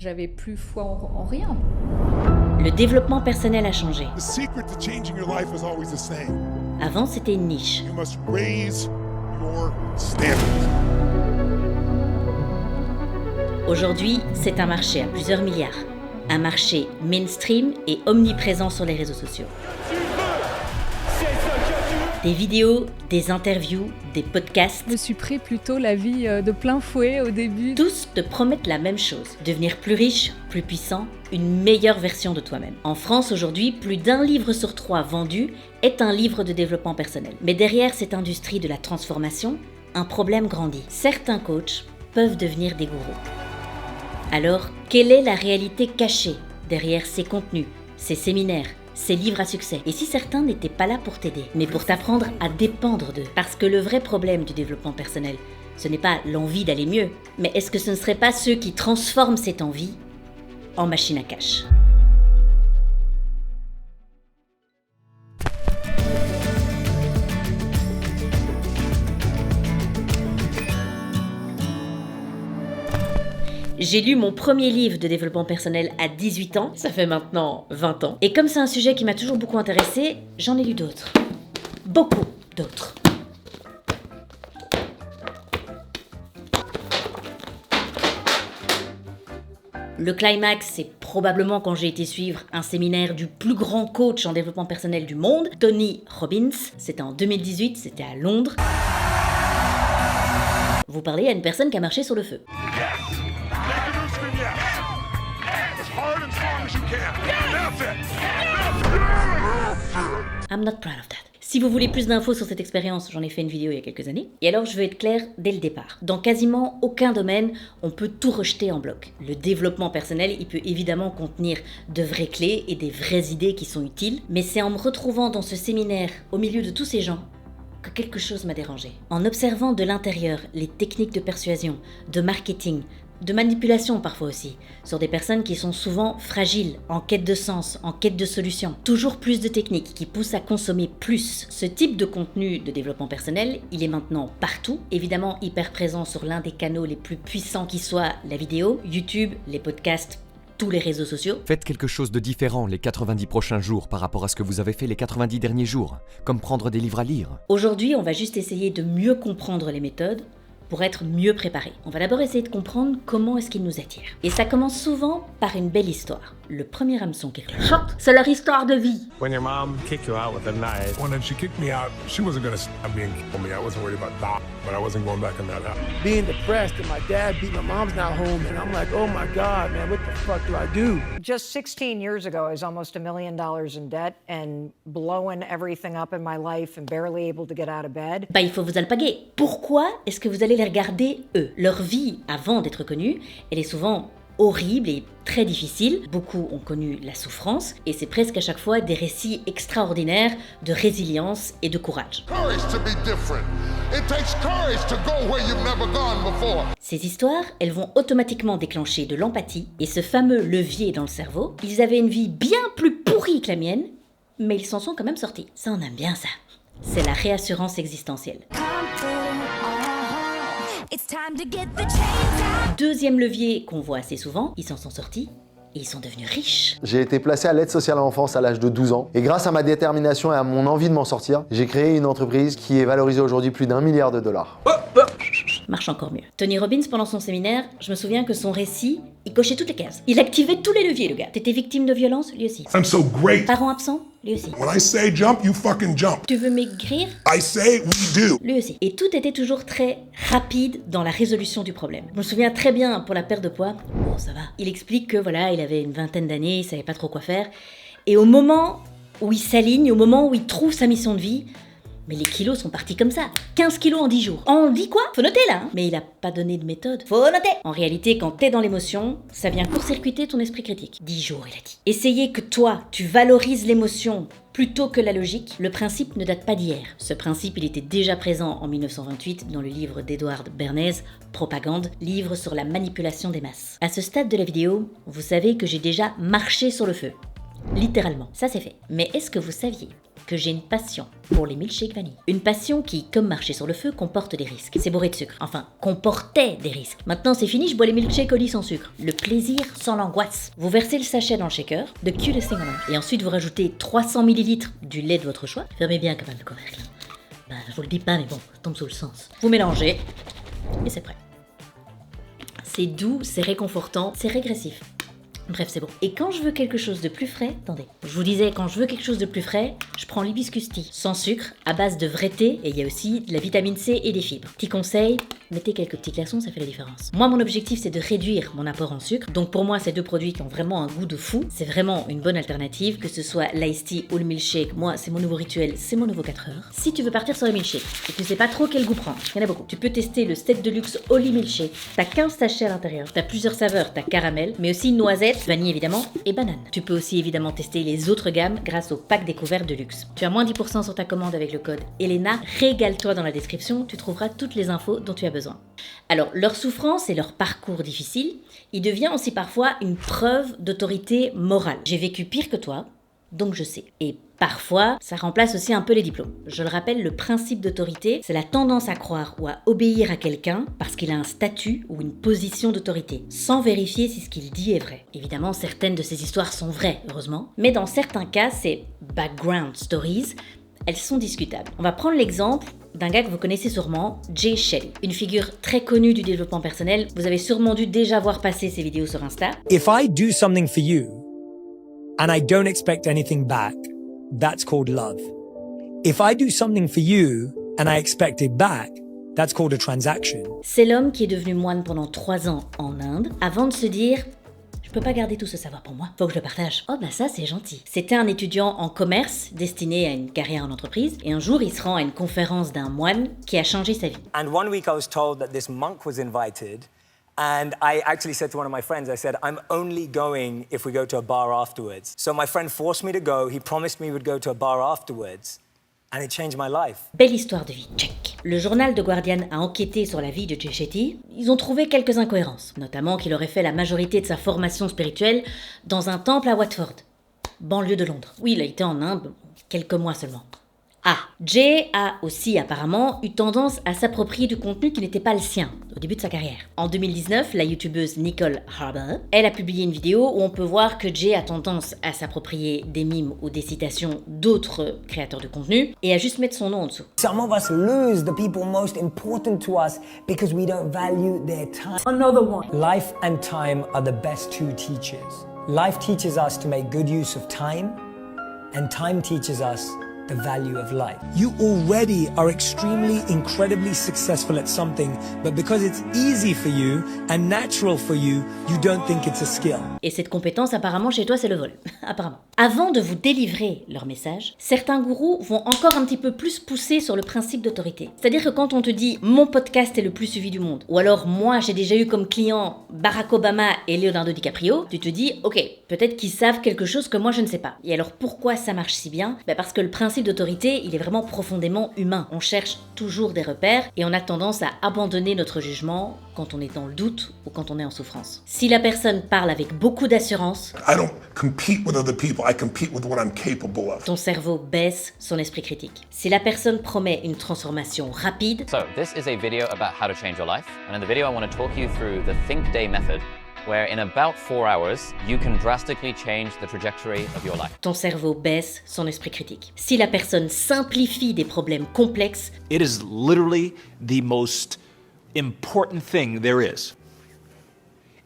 J'avais plus foi en rien. Le développement personnel a changé. The secret to changing your life is always the same. Avant, c'était une niche. You must raise your standards. Aujourd'hui, c'est un marché à plusieurs milliards. Un marché mainstream et omniprésent sur les réseaux sociaux. Des vidéos, des interviews, des podcasts. Je me suis pris plutôt la vie de plein fouet au début. Tous te promettent la même chose. Devenir plus riche, plus puissant, une meilleure version de toi-même. En France aujourd'hui, plus d'1 livre sur 3 vendu est un livre de développement personnel. Mais derrière cette industrie de la transformation, un problème grandit. Certains coachs peuvent devenir des gourous. Alors, quelle est la réalité cachée derrière ces contenus, ces séminaires, ces livres à succès? Et si certains n'étaient pas là pour t'aider, mais pour t'apprendre à dépendre d'eux? Parce que le vrai problème du développement personnel, ce n'est pas l'envie d'aller mieux, mais est-ce que ce ne serait pas ceux qui transforment cette envie en machine à cash? J'ai lu mon premier livre de développement personnel à 18 ans, ça fait maintenant 20 ans. Et comme c'est un sujet qui m'a toujours beaucoup intéressé, j'en ai lu d'autres. Beaucoup d'autres. Le climax, c'est probablement quand j'ai été suivre un séminaire du plus grand coach en développement personnel du monde, Tony Robbins. C'était en 2018, c'était à Londres. Vous parlez à une personne qui a marché sur le feu. I'm not proud of that. Si vous voulez plus d'infos sur cette expérience, j'en ai fait une vidéo il y a quelques années. Et alors je veux être claire dès le départ. Dans quasiment aucun domaine, on peut tout rejeter en bloc. Le développement personnel, il peut évidemment contenir de vraies clés et des vraies idées qui sont utiles. Mais c'est en me retrouvant dans ce séminaire, au milieu de tous ces gens, que quelque chose m'a dérangé. En observant de l'intérieur les techniques de persuasion, de marketing, de manipulation parfois aussi, sur des personnes qui sont souvent fragiles, en quête de sens, en quête de solutions. Toujours plus de techniques qui poussent à consommer plus. Ce type de contenu de développement personnel, il est maintenant partout, évidemment hyper présent sur l'un des canaux les plus puissants qui soit la vidéo, YouTube, les podcasts, tous les réseaux sociaux. Faites quelque chose de différent les 90 prochains jours par rapport à ce que vous avez fait les 90 derniers jours, comme prendre des livres à lire. Aujourd'hui, on va juste essayer de mieux comprendre les méthodes pour être mieux préparé. On va d'abord essayer de comprendre comment est-ce qu'il nous attire. Et ça commence souvent par une belle histoire. Le premier hameçon qui cloche, c'est leur histoire de vie. When your mom kicked you out with a knife. When she kicked me out, she wasn't gonna stab me and kill me. I wasn't worried about that, but I wasn't going back in that house. Being depressed and my dad beat my mom's not home and I'm like, oh my God, man, what the fuck do I do? Just 16 years ago, I was almost $1 million in debt and blowing everything up in my life and barely able to get out of bed. Il faut vous alpaguer. Pourquoi est-ce que vous allez les regarder eux? Leur vie, avant d'être connue, elle est souvent horrible et très difficile. Beaucoup ont connu la souffrance et c'est presque à chaque fois des récits extraordinaires de résilience et de courage. Ces histoires, elles vont automatiquement déclencher de l'empathie et ce fameux levier dans le cerveau. Ils avaient une vie bien plus pourrie que la mienne, mais ils s'en sont quand même sortis. Ça, on aime bien ça. C'est la réassurance existentielle. Deuxième levier qu'on voit assez souvent, ils s'en sont sortis et ils sont devenus riches. J'ai été placé à l'aide sociale à l'enfance à l'âge de 12 ans et grâce à ma détermination et à mon envie de m'en sortir, j'ai créé une entreprise qui est valorisée aujourd'hui plus d'1 milliard de dollars. Marche encore mieux. Tony Robbins, pendant son séminaire, je me souviens que son récit, il cochait toutes les cases. Il activait tous les leviers, le gars. T'étais victime de violence? Lui aussi. I'm so great. Parents absents? Lui aussi. When I say jump, you fucking jump. Tu veux maigrir? I say we do. Lui aussi. Et tout était toujours très rapide dans la résolution du problème. Je me souviens très bien pour la perte de poids. Bon, ça va. Il explique que voilà, il avait une vingtaine d'années, il savait pas trop quoi faire. Et au moment où il s'aligne, au moment où il trouve sa mission de vie, mais les kilos sont partis comme ça. 15 kilos en 10 jours. On dit quoi? Faut noter là, hein. Mais il a pas donné de méthode. Faut noter. En réalité, quand t'es dans l'émotion, ça vient court-circuiter ton esprit critique. 10 jours, il a dit. Essayez que toi, tu valorises l'émotion plutôt que la logique. Le principe ne date pas d'hier. Ce principe, il était déjà présent en 1928 dans le livre d'Edward Bernays, Propagande, livre sur la manipulation des masses. À ce stade de la vidéo, vous savez que j'ai déjà marché sur le feu. Littéralement. Ça c'est fait. Mais est-ce que vous saviez que j'ai une passion pour les milkshakes vanille. Une passion qui, comme marcher sur le feu, comporte des risques. C'est bourré de sucre. Enfin, comportait des risques. Maintenant c'est fini, je bois les milkshakes au lit sans sucre. Le plaisir sans l'angoisse. Vous versez le sachet dans le shaker, the cutest thing on earth. Et ensuite vous rajoutez 300 ml du lait de votre choix. Fermez bien quand même le couvercle. Bah, je vous le dis pas, mais bon, ça tombe sous le sens. Vous mélangez, et c'est prêt. C'est doux, c'est réconfortant, c'est régressif. Bref, c'est bon. Et quand je veux quelque chose de plus frais, attendez, je vous disais, quand je veux quelque chose de plus frais, je prends l'hibiscus tea, sans sucre, à base de vrai thé, et il y a aussi de la vitamine C et des fibres. Petit conseil, mettez quelques petits glaçons, ça fait la différence. Moi, mon objectif, c'est de réduire mon apport en sucre, donc pour moi, ces deux produits qui ont vraiment un goût de fou, c'est vraiment une bonne alternative, que ce soit l'ice tea ou le milkshake. Moi, c'est mon nouveau rituel, c'est mon nouveau 4 heures. Si tu veux partir sur le milkshake, et que tu sais pas trop quel goût prendre, il y en a beaucoup. Tu peux tester le Steak Deluxe Holly Milkshake. T'as 15 sachets à l'intérieur, t'as plusieurs saveurs, t'as caramel, mais aussi noisette, vanille évidemment, et banane. Tu peux aussi évidemment tester les autres gammes grâce au pack découverte de luxe. Tu as moins 10% sur ta commande avec le code Elena. Régale-toi dans la description, tu trouveras toutes les infos dont tu as besoin. Alors, leur souffrance et leur parcours difficile, il devient aussi parfois une preuve d'autorité morale. J'ai vécu pire que toi, donc je sais. Et parfois, ça remplace aussi un peu les diplômes. Je le rappelle, le principe d'autorité, c'est la tendance à croire ou à obéir à quelqu'un parce qu'il a un statut ou une position d'autorité, sans vérifier si ce qu'il dit est vrai. Évidemment, certaines de ces histoires sont vraies, heureusement, mais dans certains cas, ces background stories, elles sont discutables. On va prendre l'exemple d'un gars que vous connaissez sûrement, Jay Shetty. Une figure très connue du développement personnel, vous avez sûrement dû déjà voir passer ses vidéos sur Insta. If I do something for you, and I don't expect anything back, that's called love. If I do something for you and I expect it back, that's called a transaction. C'est l'homme qui est devenu moine pendant 3 ans en Inde, avant de se dire « Je peux pas garder tout ce savoir pour moi, faut que je le partage. » Oh bah ça c'est gentil. C'était un étudiant en commerce, destiné à une carrière en entreprise, et un jour il se rend à une conférence d'un moine qui a changé sa vie. And one week I was told that this monk was invited. And I actually said to one of my friends, I said, I'm only going if we go to a bar afterwards. So my friend forced me to go. He promised me we would go to a bar afterwards. And it changed my life. Belle histoire de vie, check. Le journal The Guardian a enquêté sur la vie de Jay Shetty. Ils ont trouvé quelques incohérences, notamment qu'il aurait fait la majorité de sa formation spirituelle dans un temple à Watford, banlieue de Londres. Oui, il a été en Inde, quelques mois seulement. Ah, Jay a aussi apparemment eu tendance à s'approprier du contenu qui n'était pas le sien au début de sa carrière. En 2019, la youtubeuse Nicole Harber, elle a publié une vidéo où on peut voir que Jay a tendance à s'approprier des mimes ou des citations d'autres créateurs de contenu et à juste mettre son nom en dessous. Some of us lose the people most important to us because we don't value their time. Another one. Life and time are the best two teachers. Life teaches us to make good use of time, and time teaches us the value of life. You already are extremely, incredibly successful at something, but because it's easy for you and natural for you, you don't think it's a skill. Et cette compétence, apparemment, chez toi, c'est le vol. Apparemment. Avant de vous délivrer leur message, certains gourous vont encore un petit peu plus pousser sur le principe d'autorité. C'est-à-dire que quand on te dit « mon podcast est le plus suivi du monde » ou alors « moi, j'ai déjà eu comme client Barack Obama et Leonardo DiCaprio », tu te dis « ok, peut-être qu'ils savent quelque chose que moi, je ne sais pas ». Et alors, pourquoi ça marche si bien ? Parce que le principe d'autorité, il est vraiment profondément humain. On cherche toujours des repères et on a tendance à abandonner notre jugement quand on est dans le doute ou quand on est en souffrance. Si la personne parle avec beaucoup d'assurance, I don't compete with other people, I compete with what I'm capable of. Ton cerveau baisse son esprit critique. Si la personne promet une transformation rapide, So, this is a video about how to change your life, and in the video I want to talk you through the Think Day method, where in about 4 hours, you can drastically change the trajectory of your life. Ton cerveau baisse son esprit critique. Si la personne simplifie des problèmes complexes, it is literally the most important thing there is.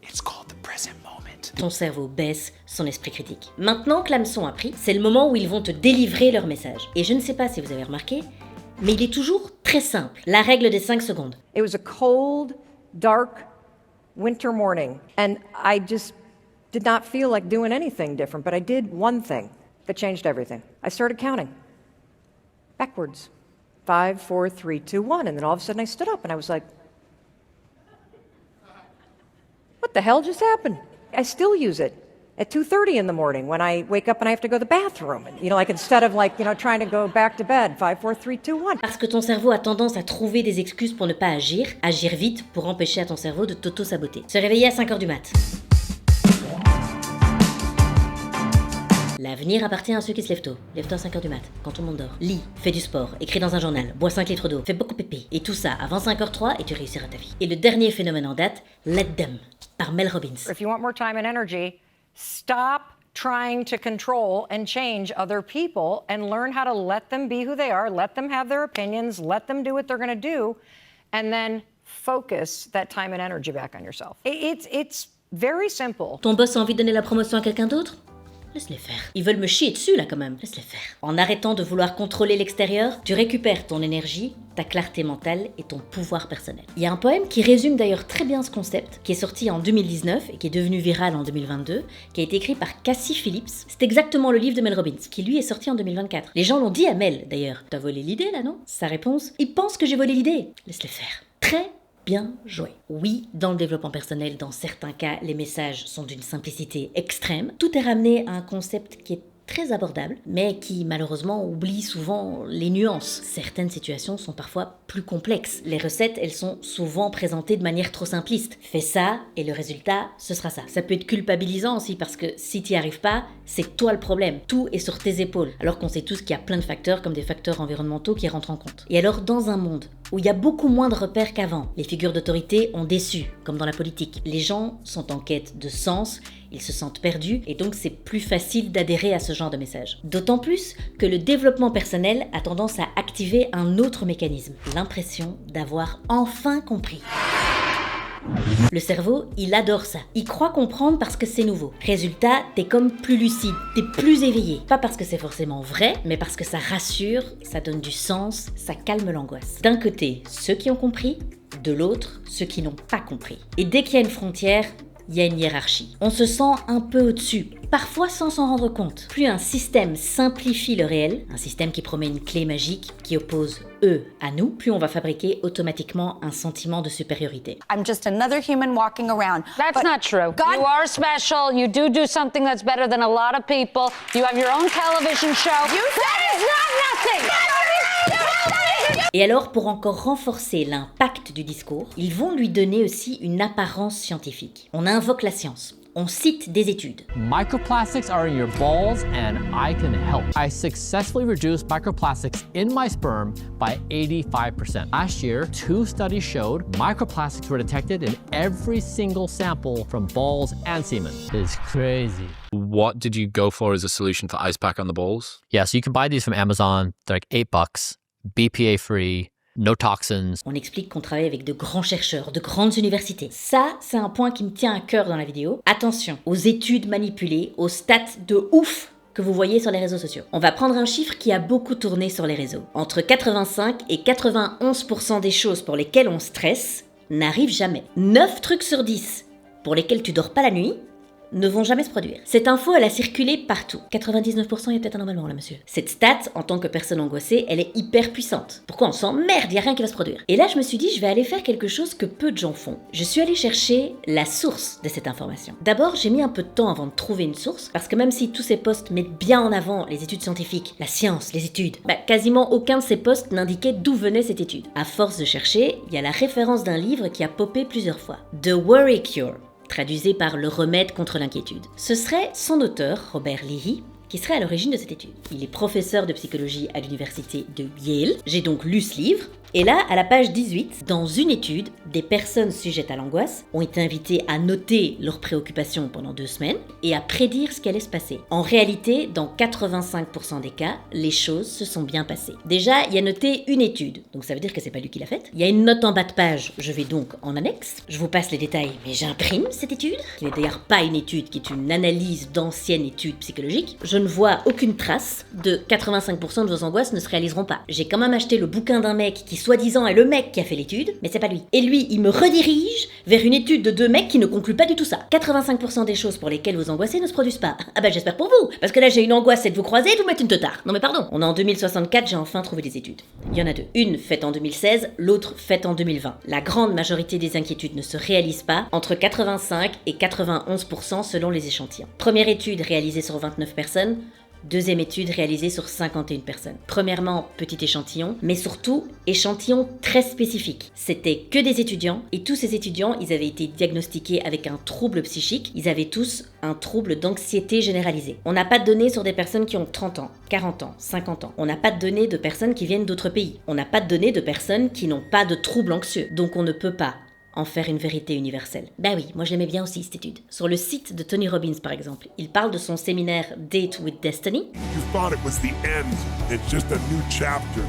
It's called the present moment. Ton cerveau baisse son esprit critique. Maintenant que l'hameçon a pris, c'est le moment où ils vont te délivrer leur message. Et je ne sais pas si vous avez remarqué, mais il est toujours très simple. La règle des 5 secondes. It was a cold, dark winter morning, and I just did not feel like doing anything different, but I did one thing that changed everything. I started counting backwards. 5, 4, 3, 2, 1, and then all of a sudden I stood up and I was like, what the hell just happened? I still use it at 2:30 in the morning when I wake up and I have to go to the bathroom. And, like instead of trying to go back to bed, 5, 4, 3, 2, 1. Parce que ton cerveau a tendance à trouver des excuses pour ne pas agir vite pour empêcher à ton cerveau de t'auto-saboter. Se réveiller à 5h du mat. L'avenir appartient à ceux qui se lèvent tôt. Lève-toi à 5h du mat, quand tout le monde dort. Lis, fais du sport, écris dans un journal, bois 5 litres d'eau, fais beaucoup pipi. Et tout ça avant 5h03 et tu réussiras ta vie. Et le dernier phénomène en date, Let Them, par Mel Robbins. If you want more time and energy, stop trying to control and change other people and learn how to let them be who they are, let them have their opinions, let them do what they're going to do, and then focus that time and energy back on yourself. It's very simple. Ton boss a envie de donner la promotion à quelqu'un d'autre ? Laisse-les faire. Ils veulent me chier dessus là quand même. Laisse-les faire. En arrêtant de vouloir contrôler l'extérieur, tu récupères ton énergie, ta clarté mentale et ton pouvoir personnel. Il y a un poème qui résume d'ailleurs très bien ce concept, qui est sorti en 2019 et qui est devenu viral en 2022, qui a été écrit par Cassie Phillips. C'est exactement le livre de Mel Robbins, qui lui est sorti en 2024. Les gens l'ont dit à Mel d'ailleurs. T'as volé l'idée là, non ? Sa réponse : ils pensent que j'ai volé l'idée. Laisse-les faire. Très bien joué. Oui, dans le développement personnel, dans certains cas, les messages sont d'une simplicité extrême. Tout est ramené à un concept qui est très abordable, mais qui malheureusement oublie souvent les nuances. Certaines situations sont parfois plus complexes. Les recettes, elles sont souvent présentées de manière trop simpliste. Fais ça et le résultat, ce sera ça. Ça peut être culpabilisant aussi parce que si t'y arrives pas, c'est toi le problème. Tout est sur tes épaules. Alors qu'on sait tous qu'il y a plein de facteurs comme des facteurs environnementaux qui rentrent en compte. Et alors dans un monde où il y a beaucoup moins de repères qu'avant, les figures d'autorité ont déçu, comme dans la politique. Les gens sont en quête de sens, ils se sentent perdus et donc c'est plus facile d'adhérer à ce genre de message. D'autant plus que le développement personnel a tendance à activer un autre mécanisme, l'impression d'avoir enfin compris. Le cerveau, il adore ça. Il croit comprendre parce que c'est nouveau. Résultat, t'es comme plus lucide, t'es plus éveillé. Pas parce que c'est forcément vrai, mais parce que ça rassure, ça donne du sens, ça calme l'angoisse. D'un côté, ceux qui ont compris, de l'autre, ceux qui n'ont pas compris. Et dès qu'il y a une frontière, il y a une hiérarchie. On se sent un peu au-dessus, parfois sans s'en rendre compte. Plus un système simplifie le réel, un système qui promet une clé magique qui oppose eux à nous, plus on va fabriquer automatiquement un sentiment de supériorité. I'm just another human walking around. That's not true. You are special. You do something that's better than a lot of people. You have your own television show. That is not nothing. Et alors, pour encore renforcer l'impact du discours, ils vont lui donner aussi une apparence scientifique. On invoque la science. On cite des études. Microplastics are in your balls and I can help. I successfully reduced microplastics in my sperm by 85%. Last year, 2 studies showed microplastics were detected in every single sample from balls and semen. It's crazy. What did you go for as a solution for ice pack on the balls? Yeah, so you can buy these from Amazon. They're like $8, BPA free. No toxins. On explique qu'on travaille avec de grands chercheurs, de grandes universités. Ça, c'est un point qui me tient à cœur dans la vidéo. Attention aux études manipulées, aux stats de ouf que vous voyez sur les réseaux sociaux. On va prendre un chiffre qui a beaucoup tourné sur les réseaux. Entre 85 et 91% des choses pour lesquelles on stresse n'arrivent jamais. 9 trucs sur 10 pour lesquels tu dors pas la nuit ne vont jamais se produire. Cette info, elle a circulé partout. 99%, il y a peut-être un emballement là, monsieur. Cette stat, en tant que personne angoissée, elle est hyper puissante. Pourquoi on s'emmerde, il n'y a rien qui va se produire. Et là, je me suis dit, je vais aller faire quelque chose que peu de gens font. Je suis allée chercher la source de cette information. D'abord, j'ai mis un peu de temps avant de trouver une source, parce que même si tous ces posts mettent bien en avant les études scientifiques, la science, les études, quasiment aucun de ces posts n'indiquait d'où venait cette étude. À force de chercher, il y a la référence d'un livre qui a popé plusieurs fois. The Worry Cure, traduisé par le remède contre l'inquiétude. Ce serait son auteur, Robert Leahy, qui serait à l'origine de cette étude. Il est professeur de psychologie à l'université de Yale. J'ai donc lu ce livre. Et là, à la page 18, dans une étude, des personnes sujettes à l'angoisse ont été invitées à noter leurs préoccupations pendant 2 semaines et à prédire ce qui allait se passer. En réalité, dans 85% des cas, les choses se sont bien passées. Déjà, il y a noté une étude, donc ça veut dire que c'est pas lui qui l'a faite. Il y a une note en bas de page, je vais donc en annexe. Je vous passe les détails, mais j'imprime cette étude, qui n'est d'ailleurs pas une étude, qui est une analyse d'anciennes études psychologiques. Je ne vois aucune trace de 85% de vos angoisses ne se réaliseront pas. J'ai quand même acheté le bouquin d'un mec qui soi-disant est le mec qui a fait l'étude, mais c'est pas lui. Et lui, il me redirige vers une étude de 2 mecs qui ne concluent pas du tout ça. 85% des choses pour lesquelles vous angoissez ne se produisent pas. Ah bah j'espère pour vous, parce que là j'ai une angoisse, c'est de vous croiser et de vous mettre une teutard. Non mais pardon, on est en 2064, j'ai enfin trouvé des études. Il y en a 2. Une faite en 2016, l'autre faite en 2020. La grande majorité des inquiétudes ne se réalisent pas, entre 85 et 91% selon les échantillons. Première étude réalisée sur 29 personnes, Deuxième étude réalisée sur 51 personnes. Premièrement, petit échantillon, mais surtout échantillon très spécifique. C'était que des étudiants, et tous ces étudiants, ils avaient été diagnostiqués avec un trouble psychique. Ils avaient tous un trouble d'anxiété généralisée. On n'a pas de données sur des personnes qui ont 30 ans, 40 ans, 50 ans. On n'a pas de données de personnes qui viennent d'autres pays. On n'a pas de données de personnes qui n'ont pas de trouble anxieux. Donc on ne peut pas en faire une vérité universelle. Bah oui, moi je l'aimais bien aussi cette étude. Sur le site de Tony Robbins par exemple, il parle de son séminaire Date with Destiny. You thought it was the end. It's just a new chapter.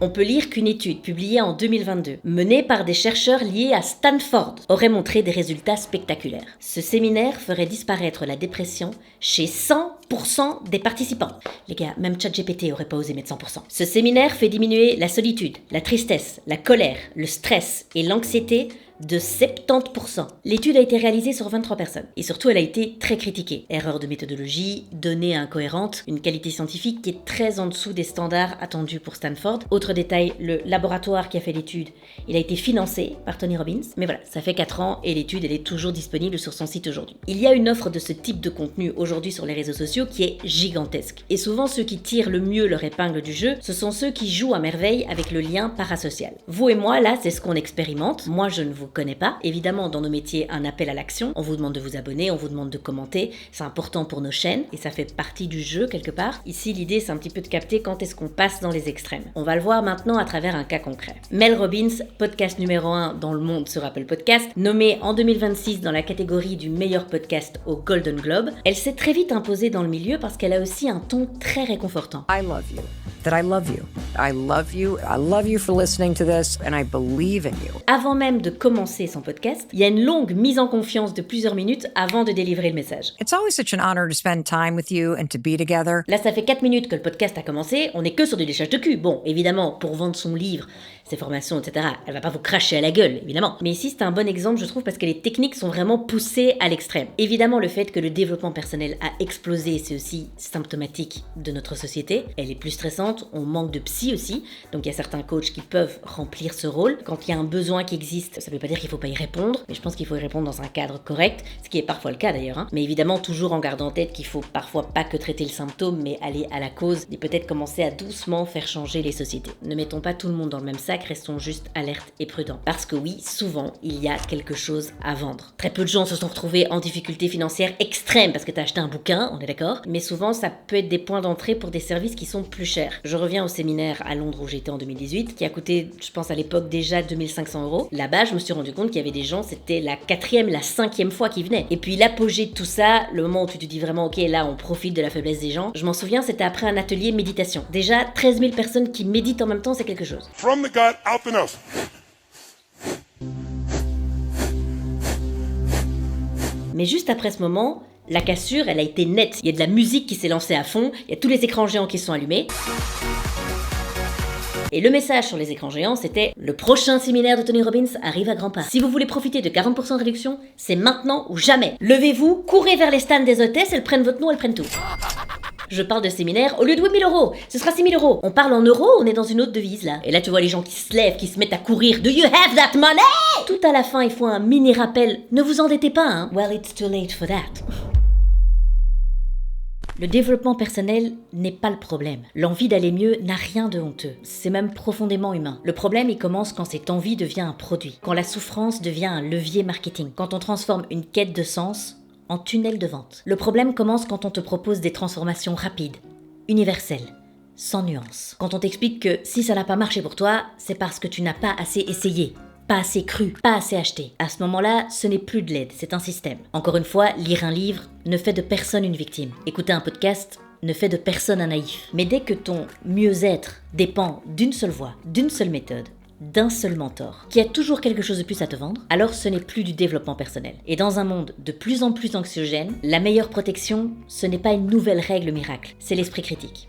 On peut lire qu'une étude publiée en 2022, menée par des chercheurs liés à Stanford, aurait montré des résultats spectaculaires. Ce séminaire ferait disparaître la dépression chez 100% des participants. Les gars, même ChatGPT aurait pas osé mettre 100%. Ce séminaire fait diminuer la solitude, la tristesse, la colère, le stress et l'anxiété de 70%. L'étude a été réalisée sur 23 personnes. Et surtout, elle a été très critiquée. Erreurs de méthodologie, données incohérentes, une qualité scientifique qui est très en dessous des standards attendus pour Stanford. Autre détail, le laboratoire qui a fait l'étude, il a été financé par Tony Robbins. Mais voilà, ça fait 4 ans et l'étude, elle est toujours disponible sur son site aujourd'hui. Il y a une offre de ce type de contenu aujourd'hui sur les réseaux sociaux qui est gigantesque. Et souvent, ceux qui tirent le mieux leur épingle du jeu, ce sont ceux qui jouent à merveille avec le lien parasocial. Vous et moi, là, c'est ce qu'on expérimente. Moi, je ne vous connais pas. Évidemment, dans nos métiers, un appel à l'action. On vous demande de vous abonner, on vous demande de commenter. C'est important pour nos chaînes et ça fait partie du jeu quelque part. Ici, l'idée, c'est un petit peu de capter quand est-ce qu'on passe dans les extrêmes. On va le voir maintenant à travers un cas concret. Mel Robbins, podcast numéro 1 dans le monde sur Apple Podcast, nommée en 2026 dans la catégorie du meilleur podcast au Golden Globe, elle s'est très vite imposée dans le milieu parce qu'elle a aussi un ton très réconfortant. I love you. That I love you. I love you. I love you for listening to this and I believe in you. Avant même de commencer son podcast, il y a une longue mise en confiance de plusieurs minutes avant de délivrer le message. It's always such an honor to spend time with you and to be together. Là, ça fait 4 minutes que le podcast a commencé, on est que sur du léchage de cul. Bon, évidemment, pour vendre son livre, ses formations, etc., elle va pas vous cracher à la gueule, évidemment. Mais ici, c'est un bon exemple, je trouve, parce que les techniques sont vraiment poussées à l'extrême. Évidemment, le fait que le développement personnel a explosé, c'est aussi symptomatique de notre société. Elle est plus stressante, on manque de psy aussi, donc il y a certains coachs qui peuvent remplir ce rôle. Quand il y a un besoin qui existe, ça veut pas dire qu'il faut pas y répondre, mais je pense qu'il faut y répondre dans un cadre correct, ce qui est parfois le cas d'ailleurs, hein. Mais évidemment, toujours en gardant en tête qu'il faut parfois pas que traiter le symptôme, mais aller à la cause et peut-être commencer à doucement faire changer les sociétés. Ne mettons pas tout le monde dans le même sac, restons juste alertes et prudents. Parce que oui, souvent, il y a quelque chose à vendre. Très peu de gens se sont retrouvés en difficulté financière extrême parce que t'as acheté un bouquin, on est d'accord, mais souvent ça peut être des points d'entrée pour des services qui sont plus chers. Je reviens au séminaire à Londres où j'étais en 2018, qui a coûté, je pense à l'époque déjà 2500 €. Là-bas, je me suis rendu compte qu'il y avait des gens, c'était la 4e, la 5e fois qu'ils venaient. Et puis l'apogée de tout ça, le moment où tu te dis vraiment, ok, là on profite de la faiblesse des gens, je m'en souviens, c'était après un atelier méditation. Déjà, 13 000 personnes qui méditent en même temps, c'est quelque chose. From the gut, out the nose. Mais juste après ce moment, la cassure, elle a été nette. Il y a de la musique qui s'est lancée à fond, il y a tous les écrans géants qui sont allumés. Et le message sur les écrans géants, c'était « Le prochain séminaire de Tony Robbins arrive à grands pas. Si vous voulez profiter de 40% de réduction, c'est maintenant ou jamais. Levez-vous, courez vers les stands des hôtesses, elles prennent votre nom, elles prennent tout. » Je parle de séminaire, au lieu de 8 000 €, ce sera 6 000 €. On parle en euros, on est dans une autre devise là. Et là tu vois les gens qui se lèvent, qui se mettent à courir. Do you have that money? Tout à la fin, il faut un mini rappel. Ne vous endettez pas, hein. Well, it's too late for that. Le développement personnel n'est pas le problème. L'envie d'aller mieux n'a rien de honteux. C'est même profondément humain. Le problème, il commence quand cette envie devient un produit. Quand la souffrance devient un levier marketing. Quand on transforme une quête de sens en tunnel de vente. Le problème commence quand on te propose des transformations rapides, universelles, sans nuance. Quand on t'explique que si ça n'a pas marché pour toi, c'est parce que tu n'as pas assez essayé, pas assez cru, pas assez acheté. À ce moment-là, ce n'est plus de l'aide, c'est un système. Encore une fois, lire un livre ne fait de personne une victime. Écouter un podcast ne fait de personne un naïf. Mais dès que ton mieux-être dépend d'une seule voie, d'une seule méthode, d'un seul mentor, qui a toujours quelque chose de plus à te vendre, alors ce n'est plus du développement personnel. Et dans un monde de plus en plus anxiogène, la meilleure protection, ce n'est pas une nouvelle règle miracle, c'est l'esprit critique.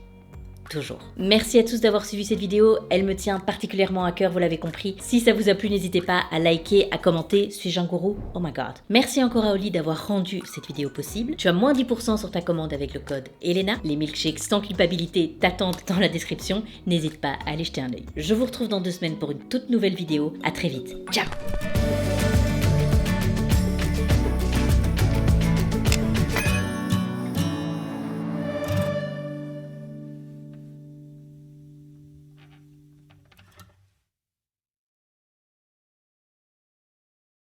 Toujours. Merci à tous d'avoir suivi cette vidéo, elle me tient particulièrement à cœur, vous l'avez compris. Si ça vous a plu, n'hésitez pas à liker, à commenter. Suis-je un gourou? Oh my god. Merci encore à Oli d'avoir rendu cette vidéo possible. Tu as moins 10% sur ta commande avec le code Elena. Les milkshakes sans culpabilité t'attendent dans la description. N'hésite pas à aller jeter un œil. Je vous retrouve dans 2 semaines pour une toute nouvelle vidéo. À très vite. Ciao.